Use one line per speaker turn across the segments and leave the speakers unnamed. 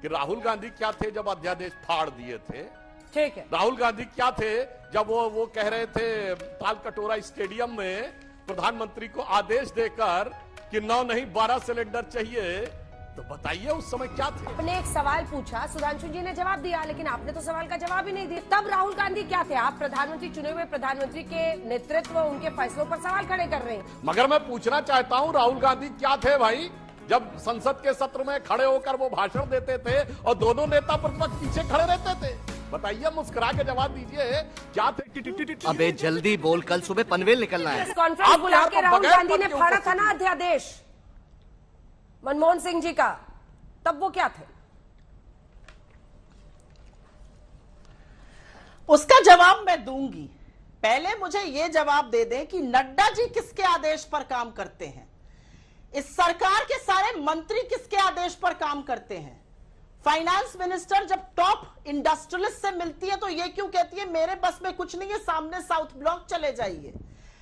कि राहुल गांधी क्या थे जब अध्यादेश फाड़ दिए थे।
ठीक है।
राहुल गांधी क्या थे जब वो कह रहे थे ताल कटोरा स्टेडियम में प्रधानमंत्री को आदेश देकर कि 9 नहीं 12 सिलेंडर चाहिए। तो बताइए उस समय क्या थे।
आपने एक सवाल पूछा, सुधांशु जी ने जवाब दिया, लेकिन आपने तो सवाल का जवाब ही नहीं दिया। तब राहुल गांधी क्या थे? आप प्रधानमंत्री, चुने हुए प्रधानमंत्री के नेतृत्व, उनके फैसलों पर सवाल खड़े कर रहे हैं।
मगर मैं पूछना चाहता हूं राहुल गांधी क्या थे भाई जब संसद के सत्र में खड़े होकर वो भाषण देते थे और दोनों नेता प्रतिपक्ष पीछे खड़े रहते थे। बताइए, मुस्कुरा के जवाब दीजिए क्या थे।
अबे जल्दी बोल, कल सुबह पनवेल निकलना है।
कॉन्फ्रेंस बुला के राहुल गांधी ने फाड़ा था ना अध्यादेश मनमोहन सिंह जी का, तब वो क्या थे?
उसका जवाब मैं दूंगी। पहले मुझे यह जवाब दे दें कि नड्डा जी किसके आदेश पर काम करते हैं, इस सरकार के सारे मंत्री किसके आदेश पर काम करते हैं। फाइनेंस मिनिस्टर जब टॉप इंडस्ट्रियलिस्ट से मिलती है तो ये क्यों कहती है मेरे बस में कुछ नहीं है, सामने साउथ ब्लॉक चले जाइए।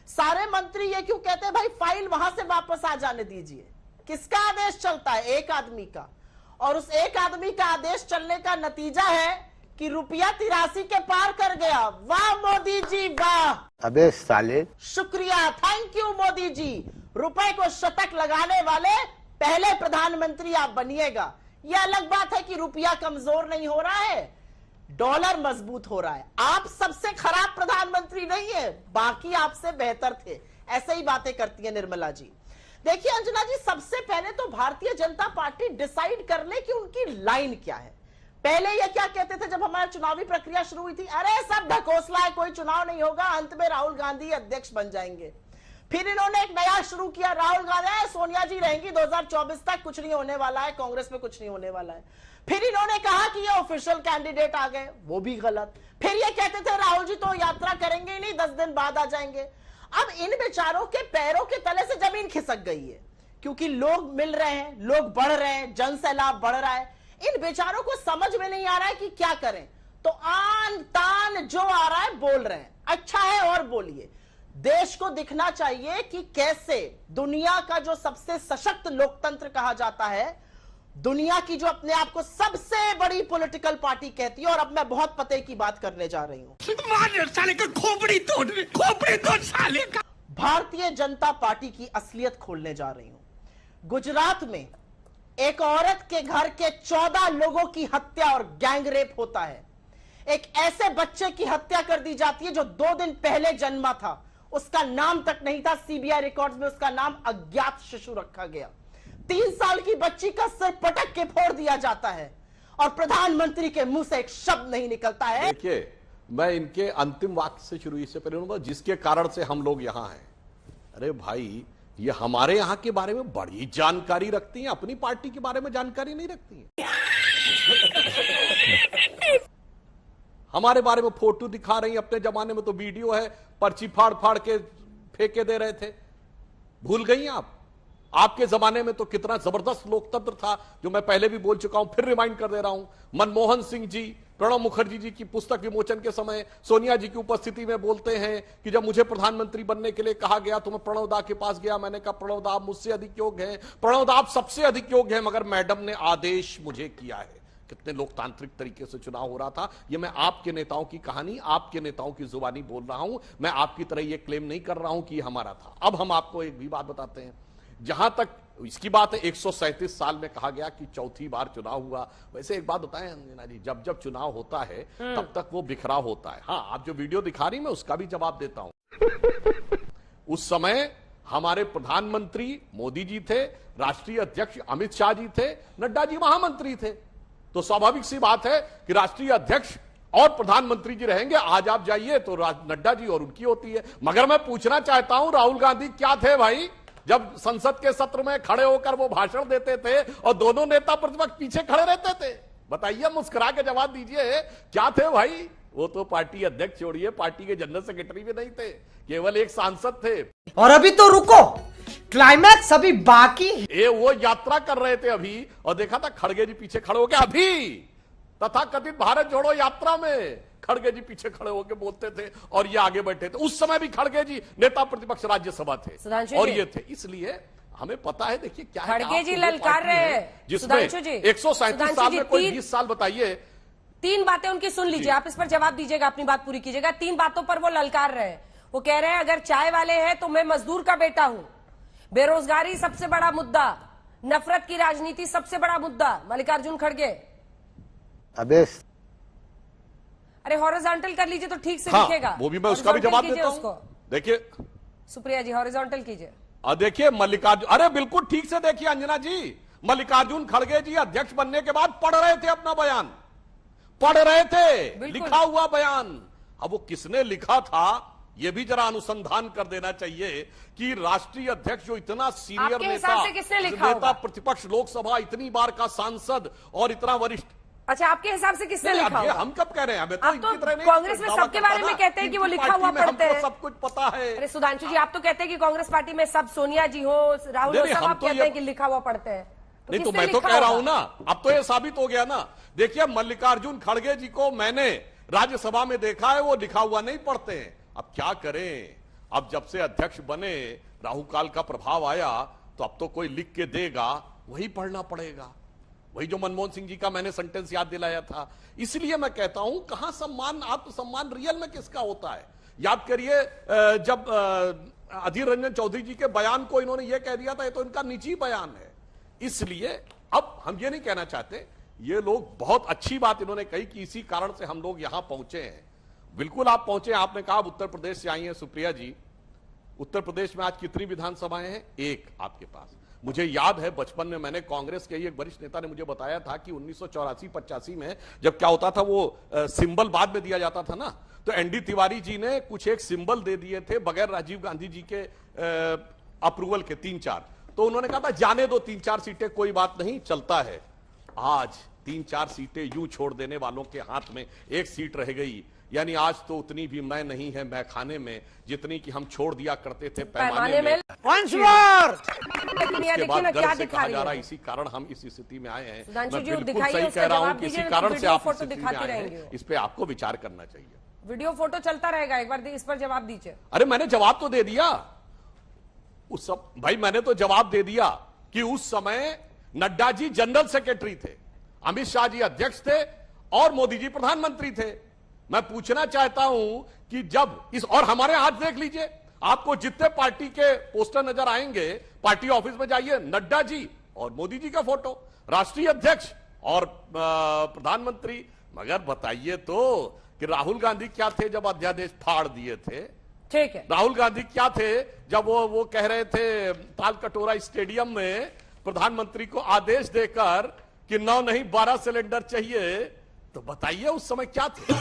सारे मंत्री ये क्यों कहते हैं भाई फाइल वहां से वापस आ जाने दीजिए। किसका आदेश चलता है? एक आदमी का। और उस एक आदमी का आदेश चलने का नतीजा है कि रुपया 83 के पार कर गया। वाह मोदी जी वाह।
अबे साले,
शुक्रिया, थैंक यू मोदी जी। रुपए को शतक लगाने वाले पहले प्रधानमंत्री आप बनिएगा। यह अलग बात है कि रुपया कमजोर नहीं हो रहा है, डॉलर मजबूत हो रहा है। आप सबसे खराब प्रधानमंत्री नहीं है, बाकी आपसे बेहतर थे। ऐसे ही बातें करती है निर्मला जी। देखिए अंजना जी, सबसे पहले तो भारतीय जनता पार्टी डिसाइड कर ले कि उनकी लाइन क्या है। पहले ये क्या कहते थे जब हमारी चुनावी प्रक्रिया शुरू हुई थी, अरे सब ढकोसला है, कोई चुनाव नहीं होगा, अंत में राहुल गांधी अध्यक्ष बन जाएंगे। फिर इन्होंने एक नया शुरू किया, राहुल गांधी सोनिया जी रहेंगी 2024 तक, कुछ नहीं होने वाला है, कांग्रेस में कुछ नहीं होने वाला है। फिर इन्होंने कहा कि ये ऑफिशियल कैंडिडेट आ गए, वो भी गलत। फिर ये कहते थे राहुल जी तो यात्रा करेंगे ही नहीं, 10 दिन बाद आ जाएंगे। अब इन बेचारों के पैरों के तले से जमीन खिसक गई है, क्योंकि लोग मिल रहे हैं, लोग बढ़ रहे हैं, जन सैलाब बढ़ रहा है। इन बेचारों को समझ में नहीं आ रहा है कि क्या करें, तो आन तान जो आ रहा है बोल रहे हैं। अच्छा है, और बोलिए। देश को दिखना चाहिए कि कैसे दुनिया का जो सबसे सशक्त लोकतंत्र कहा जाता है, दुनिया की जो अपने आप को सबसे बड़ी पॉलिटिकल पार्टी कहती है, और अब मैं बहुत पते की बात करने जा रही हूं।
साले का खोपड़ी तोड़ साले का।
भारतीय जनता पार्टी की असलियत खोलने जा रही हूं। गुजरात में एक औरत के घर के 14 लोगों की हत्या और गैंग रेप होता है। एक ऐसे बच्चे की हत्या कर दी जाती है जो 2 दिन पहले जन्मा था, उसका नाम तक नहीं था, सीबीआई रिकॉर्ड्स में उसका नाम अज्ञात शिशु रखा गया। 3 साल की बच्ची का सिर पटक के फोड़ दिया जाता है और प्रधानमंत्री के मुंह से एक शब्द नहीं निकलता है।
देखिए, मैं इनके अंतिम वाक्य से शुरू इससे पहले जिसके कारण से हम लोग यहां हैं। अरे भाई, ये हमारे यहां के बारे में बड़ी जानकारी रखती हैं, अपनी पार्टी के बारे में जानकारी नहीं रखती हैं। हमारे बारे में फोटो दिखा रही, अपने जमाने में तो वीडियो है, पर्ची फाड़ फाड़ के फेंके दे रहे थे। भूल गई आप? आपके जमाने में तो कितना जबरदस्त लोकतंत्र था, जो मैं पहले भी बोल चुका हूं, फिर रिमाइंड कर दे रहा हूं। मनमोहन सिंह जी, प्रणब मुखर्जी जी की पुस्तक विमोचन के समय सोनिया जी की उपस्थिति में बोलते हैं कि जब मुझे प्रधानमंत्री बनने के लिए कहा गया तो मैं प्रणब दा के पास गया, मैंने कहा प्रणब दा आप मुझसे अधिक योग्य हैं, प्रणब दा आप सबसे अधिक योग्य हैं, मगर मैडम ने आदेश मुझे किया है। कितने लोकतांत्रिक तरीके से चुनाव हो रहा था। ये मैं आपके नेताओं की कहानी, आपके नेताओं की जुबानी बोल रहा हूं। मैं आपकी तरह ये क्लेम नहीं कर रहा हूं कि हमारा था। अब हम आपको एक भी बात बताते हैं। जहां तक इसकी बात है, 137 साल में कहा गया कि चौथी बार चुनाव हुआ। वैसे एक बात बताएं अंजना जी, जब जब चुनाव होता है तब तक वो बिखराव होता है। हाँ, आप जो वीडियो दिखा रही, मैं उसका भी जवाब देता हूं। उस समय हमारे प्रधानमंत्री मोदी जी थे, राष्ट्रीय अध्यक्ष अमित शाह जी थे, नड्डा जी महामंत्री थे। तो स्वाभाविक सी बात है कि राष्ट्रीय अध्यक्ष और प्रधानमंत्री जी रहेंगे। आज आप जाइए तो नड्डा जी और उनकी होती है। मगर मैं पूछना चाहता हूं, राहुल गांधी क्या थे भाई जब संसद के सत्र में खड़े होकर वो भाषण देते थे और दोनों नेता प्रतिपक्ष पीछे खड़े रहते थे? बताइए, मुस्कुरा के जवाब दीजिए, क्या थे भाई? वो तो पार्टी अध्यक्ष छोड़िए, पार्टी के जनरल सेक्रेटरी भी नहीं थे, केवल एक सांसद थे।
और अभी तो रुको, क्लाइमैक्स अभी बाकी।
ये वो यात्रा कर रहे थे अभी, और देखा था खड़गे जी पीछे खड़े होके, अभी तथा कथित भारत जोड़ो यात्रा में खड़गे जी पीछे खड़े होके बोलते थे और ये आगे बैठे थे। उस समय भी खड़गे जी नेता प्रतिपक्ष राज्यसभा थे और ये थे। इसलिए हमें पता है, देखिए क्या है,
खड़गे
आप
जी
तो वो
ललकार
पार्टी
रहे
है
हैं।
जिसमें
सुधांशु जी,
137 साल में कोई 20 साल बताइए।
3 बातें उनकी सुन लीजिए, आप इस पर जवाब दीजिएगा, अपनी बात पूरी कीजिएगा। 3 बातों पर वो ललकार रहे हैं। वो कह रहे हैं अगर चाय वाले हैं तो मैं मजदूर का बेटा हूं, बेरोजगारी सबसे बड़ा मुद्दा, नफरत की राजनीति सबसे बड़ा मुद्दा। मल्लिकार्जुन खड़गे, अरे हॉरिजॉन्टल कर लीजिए तो ठीक से
हाँ,
दिखेगा।
वो भी मैं उसका भी जवाब देता हूं। देखिए
सुप्रिया जी, हॉरिजॉन्टल कीजिए।
देखिए मल्लिकार्जुन, अरे बिल्कुल ठीक से देखिए अंजना जी, मल्लिकार्जुन खड़गे जी अध्यक्ष बनने के बाद पढ़ रहे थे अपना बयान, पढ़ रहे थे लिखा हुआ बयान। अब वो किसने लिखा था ये भी जरा अनुसंधान कर देना चाहिए कि राष्ट्रीय अध्यक्ष जो इतना सीनियर
आपके हिसाब से किसने लिखा
नेता,
होगा?
प्रतिपक्ष, लोकसभा, इतनी बार का सांसद और इतना वरिष्ठ।
अच्छा, आपके हिसाब से किसने
नहीं,
लिखा
अब ये
होगा?
हम कब कह रहे हैं? हमें तो
आप
इनकी तरह
तो
नहीं
कांग्रेस में
दावा
सबके
करता
बारे में
ना।
कहते हैं कि वो
इनकी
लिखा हुआ
पार्टी में
पढ़ते
हमको
हैं।
सब कुछ पता है।
अरे सुधांशु जी, आप तो कहते हैं कि कांग्रेस पार्टी में सब सोनिया जी हो, राहुल हो,
नहीं,
सब
हम
आप
तो
कहते
ये-
हैं कि लिखा हुआ पढ़ते हैं।
नहीं तो
किसने
मैं तो
लिखा
कह रहा
होगा?
हूं ना, अब तो ये साबित हो गया ना। देखिए मल्लिकार्जुन खड़गे जी को मैंने राज्यसभा में देखा है, वो लिखा हुआ नहीं पढ़ते हैं। अब क्या करें, अब जब से अध्यक्ष बने, राहु काल का प्रभाव आया, तो अब तो कोई लिख के देगा, वही पढ़ना पड़ेगा। वही जो मनमोहन सिंह जी का मैंने सेंटेंस याद दिलाया था। इसलिए मैं कहता हूं, कहां सम्मान, आत्मसम्मान रियल में किसका होता है? याद करिए जब अधीर रंजन चौधरी जी के बयान को इन्होंने यह कह दिया था, ये तो इनका निजी बयान है। इसलिए अब हम ये नहीं कहना चाहते, ये लोग बहुत अच्छी बात इन्होंने कही कि इसी कारण से हम लोग यहां पहुंचे हैं। बिल्कुल आप पहुंचे, आपने कहा उत्तर प्रदेश से आई हैं सुप्रिया जी। उत्तर प्रदेश में आज कितनी विधानसभाएं हैं? एक आपके पास। मुझे याद है बचपन में मैंने कांग्रेस के एक वरिष्ठ नेता ने मुझे बताया था कि 1984-85 में जब क्या होता था, वो सिंबल बाद में दिया जाता था ना, तो एनडी तिवारी जी ने कुछ एक सिंबल दे दिए थे बगैर राजीव गांधी जी के अप्रूवल के, 3-4। तो उन्होंने कहा था जाने दो 3-4 सीटें, कोई बात नहीं, चलता है। आज 3-4 सीटें यूं छोड़ देने वालों के हाथ में एक सीट रह गई। यानी आज तो उतनी भी मैं नहीं है मैं खाने में, जितनी कि हम छोड़ दिया करते थे पैमाने में।
वंस मोर
लेकिन यह
के
देखिए
बाद
ना
गर्व
क्या
से
दिखा
कहा
रही
जा रहा है,
है।
इसी कारण हम इस स्थिति में आए हैं।
सुधांशु
मैं
जी,
बिल्कुल
दिखाइए,
सही
उसका
कह रहा हूं
जवाब
कि इसी
दीजिए,
कारण
तो
से आप
वीडियो
इस
फोटो
स्थिति में
दिखाते
आए
रहेंगे।
हैं। इस पे आपको विचार करना चाहिए।
वीडियो फोटो चलता रहेगा, एक बार इस पर जवाब दीजिए।
अरे मैंने जवाब तो दे दिया उस सब, भाई मैंने तो जवाब दे दिया कि उस समय नड्डा जी जनरल सेक्रेटरी थे, अमित शाह जी अध्यक्ष थे और मोदी जी प्रधानमंत्री थे। मैं पूछना चाहता हूं कि जब इस, और हमारे हाथ देख लीजिए, आपको जितने पार्टी के पोस्टर नजर आएंगे, पार्टी ऑफिस में जाइए, नड्डा जी और मोदी जी का फोटो, राष्ट्रीय अध्यक्ष और प्रधानमंत्री। मगर बताइए तो कि राहुल गांधी क्या थे जब अध्यादेश फाड़ दिए थे?
ठीक है,
राहुल गांधी क्या थे जब वो कह रहे थे ताल कटोरा स्टेडियम में प्रधानमंत्री को आदेश देकर कि 9 नहीं 12 सिलेंडर चाहिए? तो बताइए उस समय क्या थे?